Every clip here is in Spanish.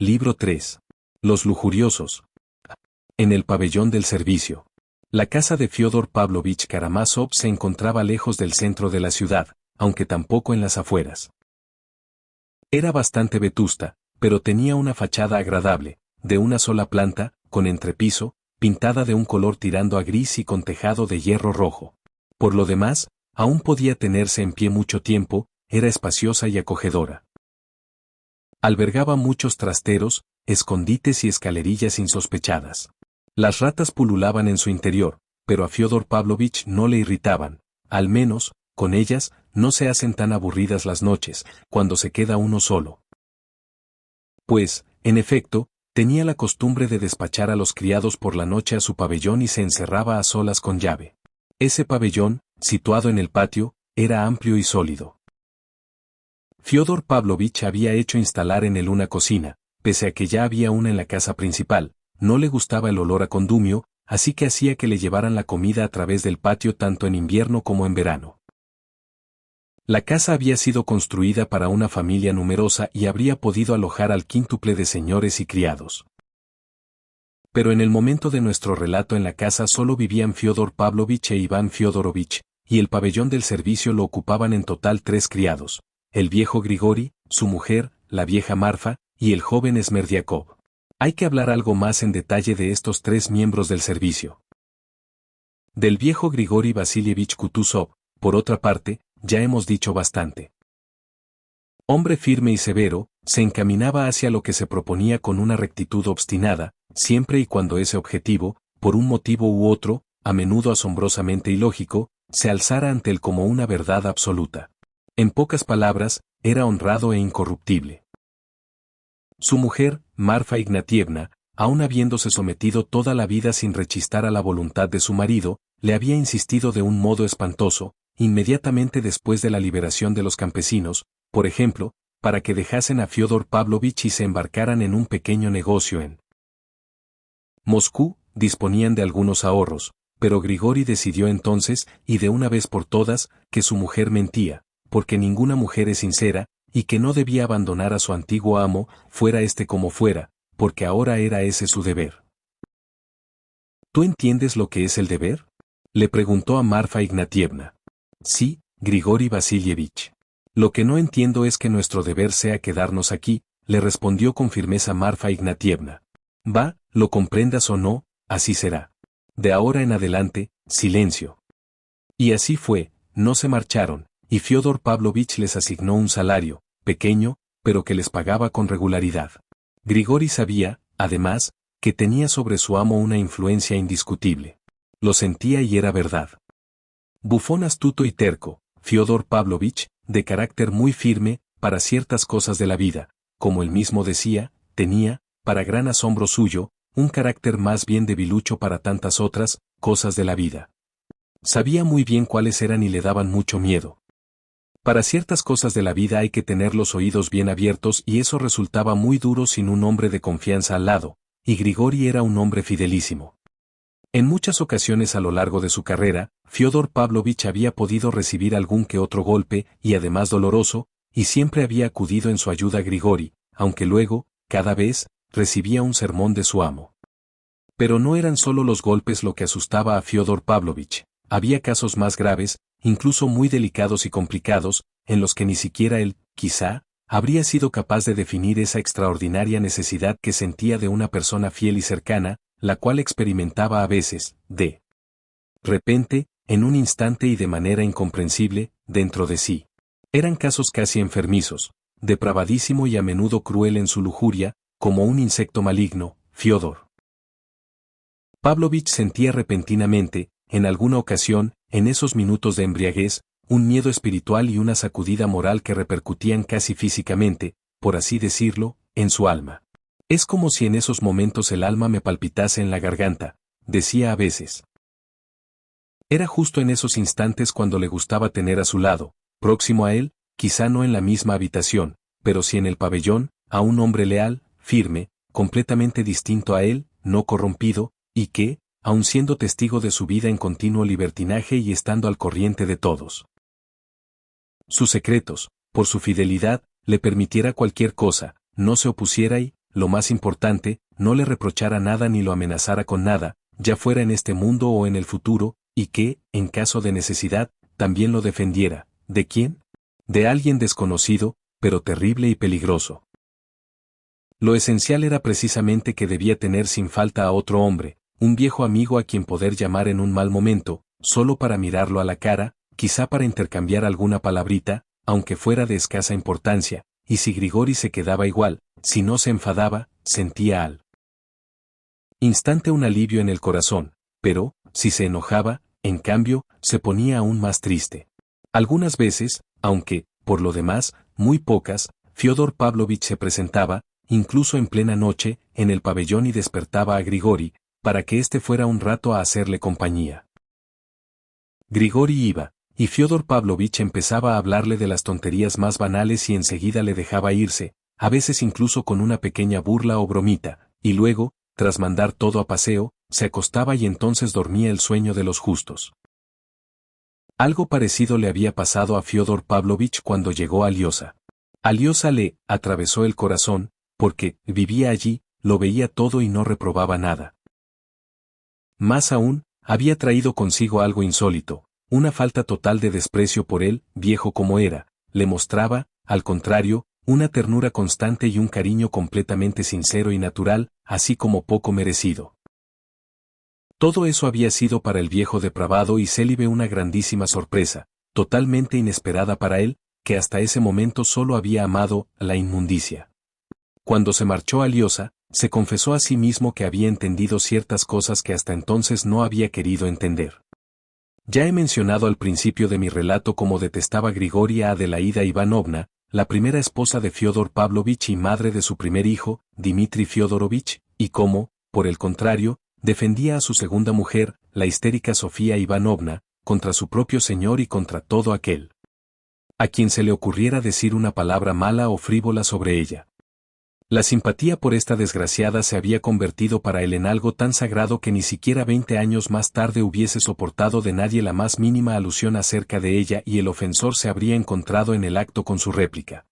Libro 3. Los lujuriosos. En el pabellón del servicio. La casa de Fyodor Pavlovich Karamazov se encontraba lejos del centro de la ciudad, aunque tampoco en las afueras. Era bastante vetusta, pero tenía una fachada agradable, de una sola planta, con entrepiso, pintada de un color tirando a gris y con tejado de hierro rojo. Por lo demás, aún podía tenerse en pie mucho tiempo, era espaciosa y acogedora. Albergaba muchos trasteros, escondites y escalerillas insospechadas. Las ratas pululaban en su interior, pero a Fyodor Pavlovich no le irritaban, al menos, con ellas, no se hacen tan aburridas las noches, cuando se queda uno solo. Pues, en efecto, tenía la costumbre de despachar a los criados por la noche a su pabellón y se encerraba a solas con llave. Ese pabellón, situado en el patio, era amplio y sólido. Fyodor Pavlovich había hecho instalar en él una cocina, pese a que ya había una en la casa principal. No le gustaba el olor a condumio, así que hacía que le llevaran la comida a través del patio tanto en invierno como en verano. La casa había sido construida para una familia numerosa y habría podido alojar al quíntuple de señores y criados. Pero en el momento de nuestro relato en la casa solo vivían Fyodor Pavlovich e Iván Fyodorovich, y el pabellón del servicio lo ocupaban en total 3 criados, el viejo Grigori, su mujer, la vieja Marfa, y el joven Smerdiakov. Hay que hablar algo más en detalle de estos 3 miembros del servicio. Del viejo Grigori Vasilievich Kutuzov, por otra parte, ya hemos dicho bastante. Hombre firme y severo, se encaminaba hacia lo que se proponía con una rectitud obstinada, siempre y cuando ese objetivo, por un motivo u otro, a menudo asombrosamente ilógico, se alzara ante él como una verdad absoluta. En pocas palabras, era honrado e incorruptible. Su mujer, Marfa Ignatievna, aun habiéndose sometido toda la vida sin rechistar a la voluntad de su marido, le había insistido de un modo espantoso, inmediatamente después de la liberación de los campesinos, por ejemplo, para que dejasen a Fyodor Pavlovich y se embarcaran en un pequeño negocio en Moscú. Disponían de algunos ahorros, pero Grigori decidió entonces, y de una vez por todas, que su mujer mentía, porque ninguna mujer es sincera, y que no debía abandonar a su antiguo amo, fuera este como fuera, porque ahora era ese su deber. ¿Tú entiendes lo que es el deber?, le preguntó a Marfa Ignatievna. Sí, Grigori Vasilievich. Lo que no entiendo es que nuestro deber sea quedarnos aquí, le respondió con firmeza Marfa Ignatievna. Va, lo comprendas o no, así será. De ahora en adelante, silencio. Y así fue, no se marcharon, y Fyodor Pavlovich les asignó un salario, pequeño, pero que les pagaba con regularidad. Grigori sabía, además, que tenía sobre su amo una influencia indiscutible. Lo sentía y era verdad. Bufón astuto y terco, Fyodor Pavlovich, de carácter muy firme, para ciertas cosas de la vida, como él mismo decía, tenía, para gran asombro suyo, un carácter más bien debilucho para tantas otras cosas de la vida. Sabía muy bien cuáles eran y le daban mucho miedo. Para ciertas cosas de la vida hay que tener los oídos bien abiertos y eso resultaba muy duro sin un hombre de confianza al lado, y Grigori era un hombre fidelísimo. En muchas ocasiones a lo largo de su carrera, Fyodor Pavlovich había podido recibir algún que otro golpe, y además doloroso, y siempre había acudido en su ayuda a Grigori, aunque luego, cada vez, recibía un sermón de su amo. Pero no eran solo los golpes lo que asustaba a Fyodor Pavlovich, había casos más graves, incluso muy delicados y complicados, en los que ni siquiera él, quizá, habría sido capaz de definir esa extraordinaria necesidad que sentía de una persona fiel y cercana, la cual experimentaba a veces, de repente, en un instante y de manera incomprensible, dentro de sí. Eran casos casi enfermizos, depravadísimo y a menudo cruel en su lujuria, como un insecto maligno. Fyodor Pavlovich sentía repentinamente, en alguna ocasión, en esos minutos de embriaguez, un miedo espiritual y una sacudida moral que repercutían casi físicamente, por así decirlo, en su alma. Es como si en esos momentos el alma me palpitase en la garganta, decía a veces. Era justo en esos instantes cuando le gustaba tener a su lado, próximo a él, quizá no en la misma habitación, pero sí en el pabellón, a un hombre leal, firme, completamente distinto a él, no corrompido, y que, aun siendo testigo de su vida en continuo libertinaje y estando al corriente de todos sus secretos, por su fidelidad, le permitiera cualquier cosa, no se opusiera y, lo más importante, no le reprochara nada ni lo amenazara con nada, ya fuera en este mundo o en el futuro, y que, en caso de necesidad, también lo defendiera. ¿De quién? De alguien desconocido, pero terrible y peligroso. Lo esencial era precisamente que debía tener sin falta a otro hombre, un viejo amigo a quien poder llamar en un mal momento, solo para mirarlo a la cara, quizá para intercambiar alguna palabrita, aunque fuera de escasa importancia, y si Grigori se quedaba igual, si no se enfadaba, sentía al instante un alivio en el corazón, pero, si se enojaba, en cambio, se ponía aún más triste. Algunas veces, aunque, por lo demás, muy pocas, Fyodor Pavlovich se presentaba, incluso en plena noche, en el pabellón y despertaba a Grigori, para que éste fuera un rato a hacerle compañía. Grigori iba, y Fyodor Pavlovich empezaba a hablarle de las tonterías más banales y enseguida le dejaba irse, a veces incluso con una pequeña burla o bromita, y luego, tras mandar todo a paseo, se acostaba y entonces dormía el sueño de los justos. Algo parecido le había pasado a Fyodor Pavlovich cuando llegó a Aliosa. Aliosa le atravesó el corazón, porque vivía allí, lo veía todo y no reprobaba nada. Más aún, había traído consigo algo insólito, una falta total de desprecio por él, viejo como era, le mostraba, al contrario, una ternura constante y un cariño completamente sincero y natural, así como poco merecido. Todo eso había sido para el viejo depravado y célibe una grandísima sorpresa, totalmente inesperada para él, que hasta ese momento solo había amado la inmundicia. Cuando se marchó a Aliosa, se confesó a sí mismo que había entendido ciertas cosas que hasta entonces no había querido entender. Ya he mencionado al principio de mi relato cómo detestaba Grigori a Adelaida Ivanovna, la primera esposa de Fyodor Pavlovich y madre de su primer hijo, Dmitri Fyodorovich, y cómo, por el contrario, defendía a su segunda mujer, la histérica Sofía Ivanovna, contra su propio señor y contra todo aquel a quien se le ocurriera decir una palabra mala o frívola sobre ella. La simpatía por esta desgraciada se había convertido para él en algo tan sagrado que ni siquiera 20 años más tarde hubiese soportado de nadie la más mínima alusión acerca de ella y el ofensor se habría encontrado en el acto con su réplica.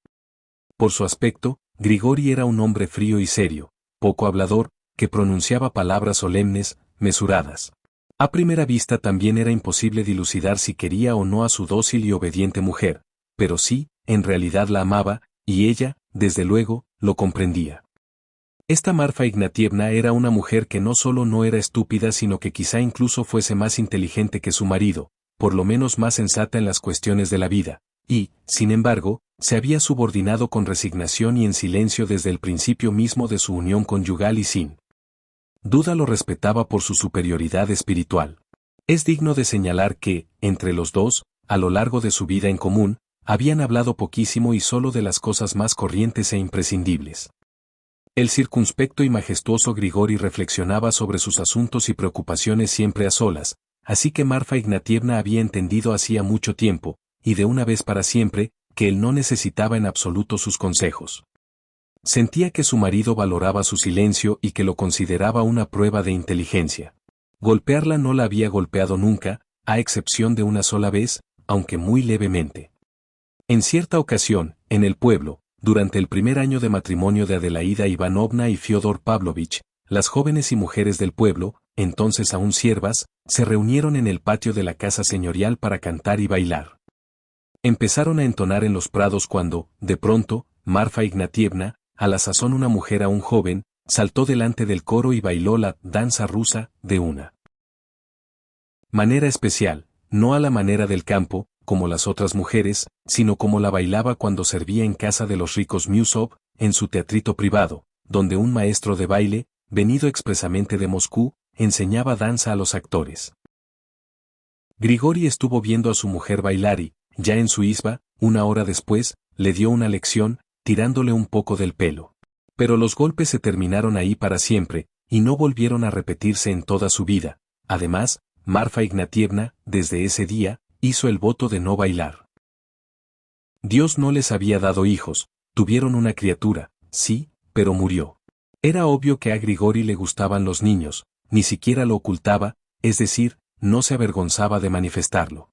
Por su aspecto, Grigori era un hombre frío y serio, poco hablador, que pronunciaba palabras solemnes, mesuradas. A primera vista también era imposible dilucidar si quería o no a su dócil y obediente mujer, pero sí, en realidad la amaba, y ella, desde luego, lo comprendía. Esta Marfa Ignatievna era una mujer que no solo no era estúpida sino que quizá incluso fuese más inteligente que su marido, por lo menos más sensata en las cuestiones de la vida, y, sin embargo, se había subordinado con resignación y en silencio desde el principio mismo de su unión conyugal y sin duda lo respetaba por su superioridad espiritual. Es digno de señalar que, entre los dos, a lo largo de su vida en común, habían hablado poquísimo y solo de las cosas más corrientes e imprescindibles. El circunspecto y majestuoso Grigori reflexionaba sobre sus asuntos y preocupaciones siempre a solas, así que Marfa Ignatievna había entendido hacía mucho tiempo, y de una vez para siempre, que él no necesitaba en absoluto sus consejos. Sentía que su marido valoraba su silencio y que lo consideraba una prueba de inteligencia. Golpearla no la había golpeado nunca, a excepción de una sola vez, aunque muy levemente. En cierta ocasión, en el pueblo, durante el primer año de matrimonio de Adelaida Ivanovna y Fyodor Pavlovich, las jóvenes y mujeres del pueblo, entonces aún siervas, se reunieron en el patio de la casa señorial para cantar y bailar. Empezaron a entonar en los prados cuando, de pronto, Marfa Ignatievna, a la sazón una mujer aún joven, saltó delante del coro y bailó la danza rusa de una manera especial, no a la manera del campo, como las otras mujeres, sino como la bailaba cuando servía en casa de los ricos Miusov, en su teatrito privado, donde un maestro de baile, venido expresamente de Moscú, enseñaba danza a los actores. Grigori estuvo viendo a su mujer bailar y, ya en su isba, una hora después, le dio una lección, tirándole un poco del pelo. Pero los golpes se terminaron ahí para siempre, y no volvieron a repetirse en toda su vida. Además, Marfa Ignatievna, desde ese día, hizo el voto de no bailar. Dios no les había dado hijos, tuvieron una criatura, sí, pero murió. Era obvio que a Grigori le gustaban los niños, ni siquiera lo ocultaba, es decir, no se avergonzaba de manifestarlo.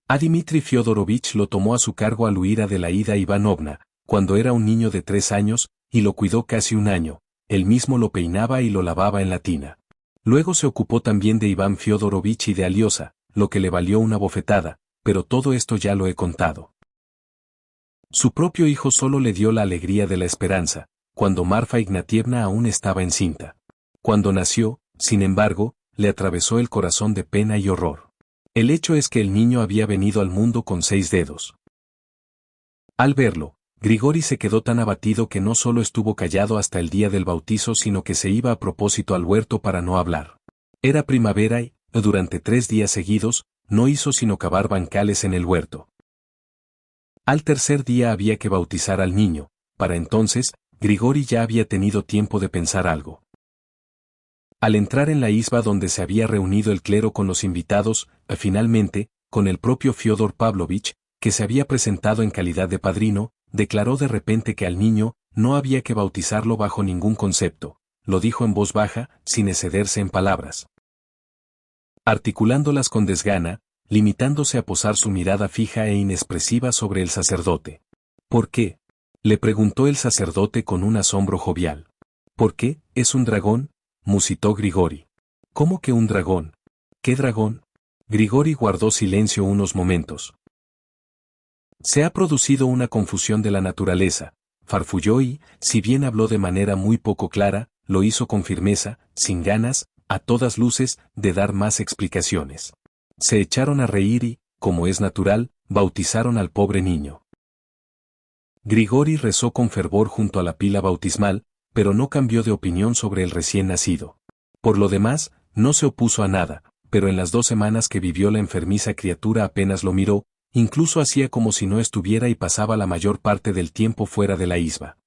A Dmitri Fyodorovich lo tomó a su cargo al huir Adelaida Ivanovna, cuando era un niño de 3 años, y lo cuidó casi un año, él mismo lo peinaba y lo lavaba en la tina. Luego se ocupó también de Iván Fiodorovich y de Aliosa, lo que le valió una bofetada, pero todo esto ya lo he contado. Su propio hijo solo le dio la alegría de la esperanza, cuando Marfa Ignatievna aún estaba encinta. Cuando nació, sin embargo, le atravesó el corazón de pena y horror. El hecho es que el niño había venido al mundo con 6 dedos. Al verlo, Grigori se quedó tan abatido que no solo estuvo callado hasta el día del bautizo, sino que se iba a propósito al huerto para no hablar. Era primavera y, durante 3 días seguidos, no hizo sino cavar bancales en el huerto. Al tercer día había que bautizar al niño. Para entonces, Grigori ya había tenido tiempo de pensar algo. Al entrar en la isba donde se había reunido el clero con los invitados, finalmente, con el propio Fyodor Pavlovich, que se había presentado en calidad de padrino, declaró de repente que al niño no había que bautizarlo bajo ningún concepto. Lo dijo en voz baja, sin excederse en palabras. Articulándolas con desgana, limitándose a posar su mirada fija e inexpresiva sobre el sacerdote. ¿Por qué?, le preguntó el sacerdote con un asombro jovial. ¿Por qué? ¿Es un dragón?, musitó Grigori. ¿Cómo que un dragón? ¿Qué dragón? Grigori guardó silencio unos momentos. Se ha producido una confusión de la naturaleza, farfulló y, si bien habló de manera muy poco clara, lo hizo con firmeza, sin ganas, a todas luces, de dar más explicaciones. Se echaron a reír y, como es natural, bautizaron al pobre niño. Grigori rezó con fervor junto a la pila bautismal, pero no cambió de opinión sobre el recién nacido. Por lo demás, no se opuso a nada, pero en las 2 semanas que vivió la enfermiza criatura apenas lo miró, incluso hacía como si no estuviera y pasaba la mayor parte del tiempo fuera de la isba.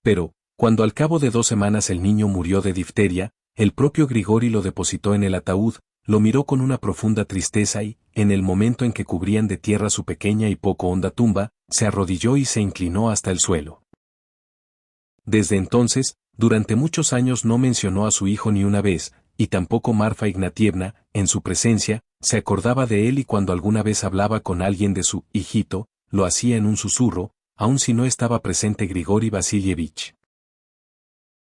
Pero, cuando al cabo de 2 semanas el niño murió de difteria, el propio Grigori lo depositó en el ataúd, lo miró con una profunda tristeza y, en el momento en que cubrían de tierra su pequeña y poco honda tumba, se arrodilló y se inclinó hasta el suelo. Desde entonces, durante muchos años no mencionó a su hijo ni una vez, y tampoco Marfa Ignatievna, en su presencia, se acordaba de él, y cuando alguna vez hablaba con alguien de su hijito, lo hacía en un susurro, aun si no estaba presente Grigori Vasilievich.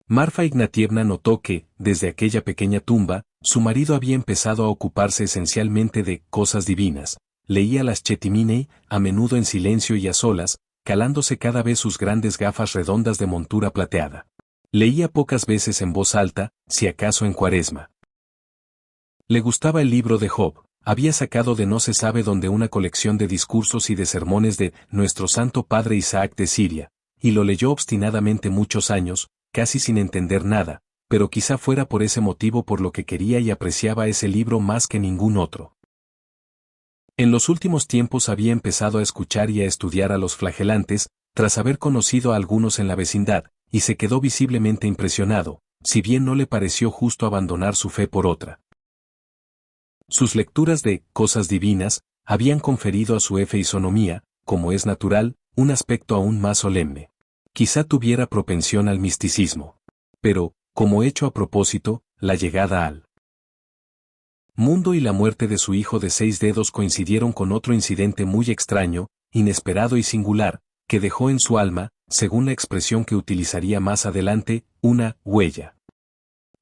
Marfa Ignatievna notó que, desde aquella pequeña tumba, su marido había empezado a ocuparse esencialmente de cosas divinas. Leía las Chetiminei, a menudo en silencio y a solas, calándose cada vez sus grandes gafas redondas de montura plateada. Leía pocas veces en voz alta, si acaso en Cuaresma. Le gustaba el libro de Job. Había sacado de no se sabe dónde una colección de discursos y de sermones de nuestro santo padre Isaac de Siria, y lo leyó obstinadamente muchos años, casi sin entender nada, pero quizá fuera por ese motivo por lo que quería y apreciaba ese libro más que ningún otro. En los últimos tiempos había empezado a escuchar y a estudiar a los flagelantes, tras haber conocido a algunos en la vecindad, y se quedó visiblemente impresionado, si bien no le pareció justo abandonar su fe por otra. Sus lecturas de cosas divinas habían conferido a su fisonomía, como es natural, un aspecto aún más solemne. Quizá tuviera propensión al misticismo. Pero, como hecho a propósito, la llegada al mundo y la muerte de su hijo de 6 dedos coincidieron con otro incidente muy extraño, inesperado y singular, que dejó en su alma, según la expresión que utilizaría más adelante, una huella.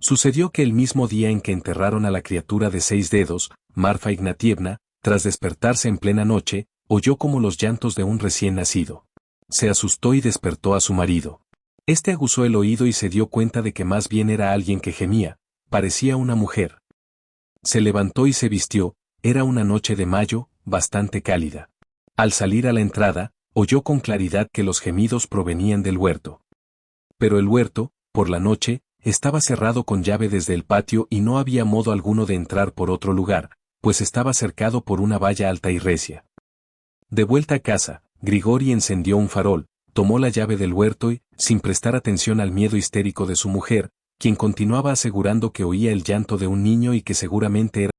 Sucedió que el mismo día en que enterraron a la criatura de 6 dedos, Marfa Ignatievna, tras despertarse en plena noche, oyó como los llantos de un recién nacido. Se asustó y despertó a su marido. Este aguzó el oído y se dio cuenta de que más bien era alguien que gemía, parecía una mujer. Se levantó y se vistió, era una noche de mayo, bastante cálida. Al salir a la entrada, oyó con claridad que los gemidos provenían del huerto. Pero el huerto, por la noche, estaba cerrado con llave desde el patio y no había modo alguno de entrar por otro lugar, pues estaba cercado por una valla alta y recia. De vuelta a casa, Grigori encendió un farol, tomó la llave del huerto y, sin prestar atención al miedo histérico de su mujer, quien continuaba asegurando que oía el llanto de un niño y que seguramente era